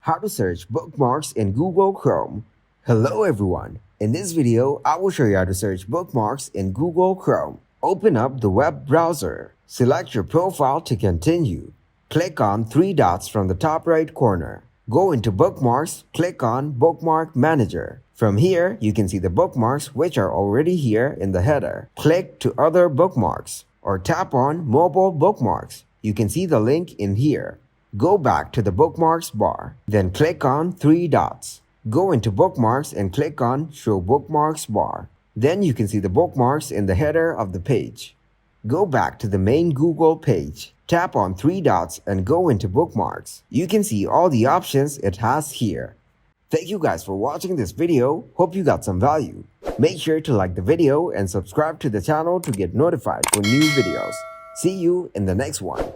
How to search bookmarks in Google Chrome. Hello everyone. In this video, I will show you how to search bookmarks in Google Chrome. Open up the web browser. Select your profile to continue. Click on three dots from the top right corner. Go into Bookmarks, click on Bookmark Manager. From here, you can see the bookmarks which are already here in the header. Click to Other Bookmarks or tap on Mobile Bookmarks. You can see the link in here. Go back to the Bookmarks bar. Then click on three dots. Go into Bookmarks and click on Show Bookmarks bar. Then you can see the bookmarks in the header of the page. Go back to the main Google page. Tap on three dots and go into Bookmarks. You can see all the options it has here. Thank you guys for watching this video. Hope you got some value. Make sure to like the video and subscribe to the channel to get notified for new videos. See you in the next one.